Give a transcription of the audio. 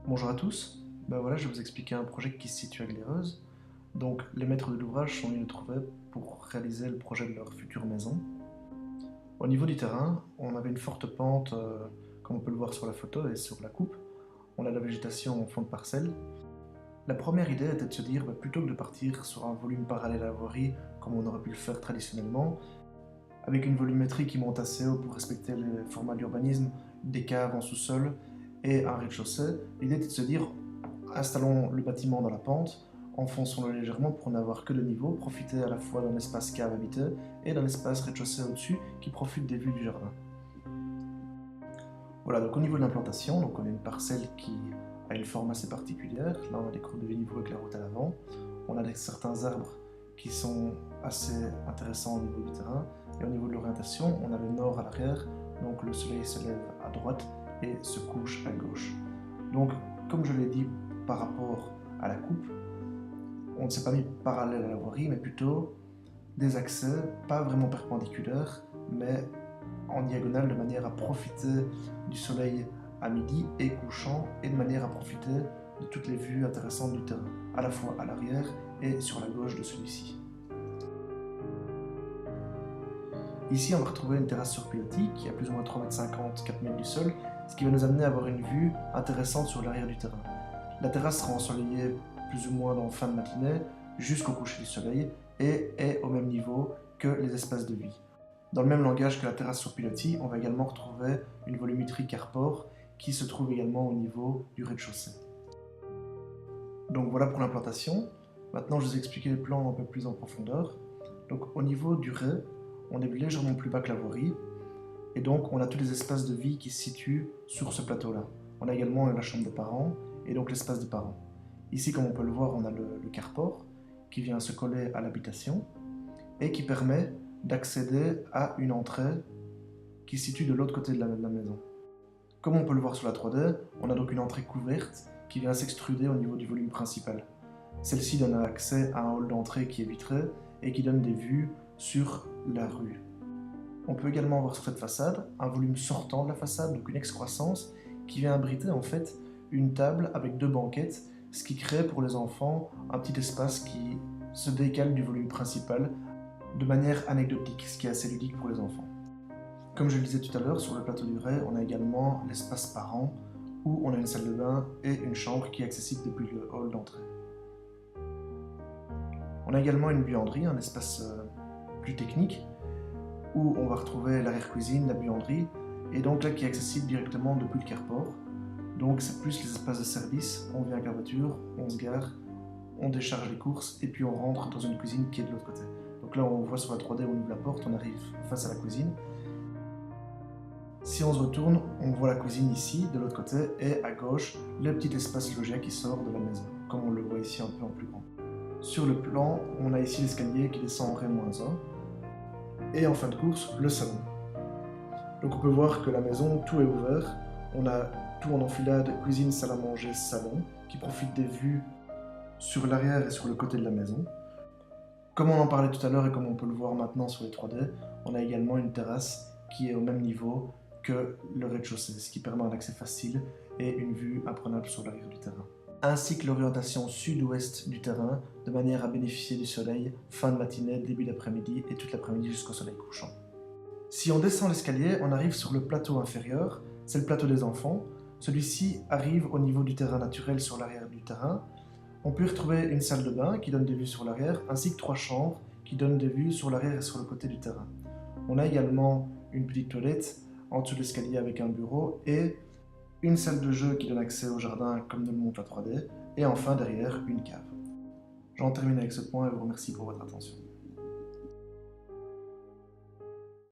Bonjour à tous, voilà, je vais vous expliquer un projet qui se situe à Glaireuze. Donc les maîtres de l'ouvrage sont venus nous trouver pour réaliser le projet de leur future maison. Au niveau du terrain, on avait une forte pente, comme on peut le voir sur la photo et sur la coupe. On a de la végétation en fond de parcelle. La première idée était de se dire, plutôt que de partir sur un volume parallèle à la voirie, comme on aurait pu le faire traditionnellement, avec une volumétrie qui monte assez haut pour respecter les formats d'urbanisme, des caves en sous-sol et un rez-de-chaussée, l'idée était de se dire, installons le bâtiment dans la pente, enfonçons-le légèrement pour n'avoir que le niveau, profiter à la fois d'un espace cave habité et d'un espace rez-de-chaussée au-dessus qui profite des vues du jardin. Voilà, donc au niveau de l'implantation, on a une parcelle qui a une forme assez particulière. Là, on a des croûtes de niveau avec la route à l'avant. On a certains arbres qui sont assez intéressants au niveau du terrain. Et au niveau de l'orientation, on a le nord à l'arrière, donc le soleil se lève à droite et se couche à gauche. Donc, comme je l'ai dit par rapport à la coupe, on ne s'est pas mis parallèle à la voirie, mais plutôt des accès, pas vraiment perpendiculaires, mais en diagonale de manière à profiter du soleil à midi et couchant, et de manière à profiter de toutes les vues intéressantes du terrain, à la fois à l'arrière et sur la gauche de celui-ci. Ici, on va retrouver une terrasse sur pilotis qui a plus ou moins 3,50 m, 4 m du sol, ce qui va nous amener à avoir une vue intéressante sur l'arrière du terrain. La terrasse sera ensoleillée plus ou moins en fin de matinée jusqu'au coucher du soleil et est au même niveau que les espaces de vie. Dans le même langage que la terrasse sur pilotis, on va également retrouver une volumétrie carport qui se trouve également au niveau du rez-de-chaussée. Donc voilà pour l'implantation. Maintenant, je vous ai expliqué les plans un peu plus en profondeur. Donc au niveau du rez, on est légèrement plus bas que la voirie, et donc on a tous les espaces de vie qui se situent sur ce plateau-là. On a également la chambre des parents, et donc l'espace des parents. Ici, comme on peut le voir, on a le carport qui vient se coller à l'habitation, et qui permet d'accéder à une entrée qui se situe de l'autre côté de la maison. Comme on peut le voir sur la 3D, on a donc une entrée couverte qui vient s'extruder au niveau du volume principal. Celle-ci donne accès à un hall d'entrée qui est vitré et qui donne des vues sur la rue. On peut également voir sur cette façade un volume sortant de la façade, donc une excroissance, qui vient abriter en fait une table avec deux banquettes, ce qui crée pour les enfants un petit espace qui se décale du volume principal de manière anecdotique, ce qui est assez ludique pour les enfants. Comme je le disais tout à l'heure, sur le plateau du rez, on a également l'espace parent, où on a une salle de bain et une chambre qui est accessible depuis le hall d'entrée. On a également une buanderie, un espace plus technique, où on va retrouver l'arrière-cuisine, la buanderie, et donc là qui est accessible directement depuis le carport. Donc c'est plus les espaces de service, on vient avec la voiture, on se gare, on décharge les courses, et puis on rentre dans une cuisine qui est de l'autre côté. Donc là on voit sur la 3D, on ouvre la porte, on arrive face à la cuisine. Si on se retourne, on voit la cuisine ici, de l'autre côté, et à gauche, le petit espace loggia qui sort de la maison, comme on le voit ici un peu en plus grand. Sur le plan, on a ici l'escalier qui descend en Ré-1, et en fin de course, le salon. Donc on peut voir que la maison, tout est ouvert, on a tout en enfilade, cuisine, salle à manger, salon, qui profite des vues sur l'arrière et sur le côté de la maison. Comme on en parlait tout à l'heure et comme on peut le voir maintenant sur les 3D, on a également une terrasse qui est au même niveau que le rez-de-chaussée, ce qui permet un accès facile et une vue imprenable sur l'arrière du terrain. Ainsi que l'orientation sud-ouest du terrain, de manière à bénéficier du soleil fin de matinée, début d'après-midi et toute l'après-midi jusqu'au soleil couchant. Si on descend l'escalier, on arrive sur le plateau inférieur, c'est le plateau des enfants. Celui-ci arrive au niveau du terrain naturel sur l'arrière du terrain. On peut y retrouver une salle de bain qui donne des vues sur l'arrière, ainsi que 3 chambres qui donnent des vues sur l'arrière et sur le côté du terrain. On a également une petite toilette en dessous de l'escalier avec un bureau et une salle de jeu qui donne accès au jardin comme nous le montre la 3D, et enfin derrière une cave. J'en termine avec ce point et vous remercie pour votre attention.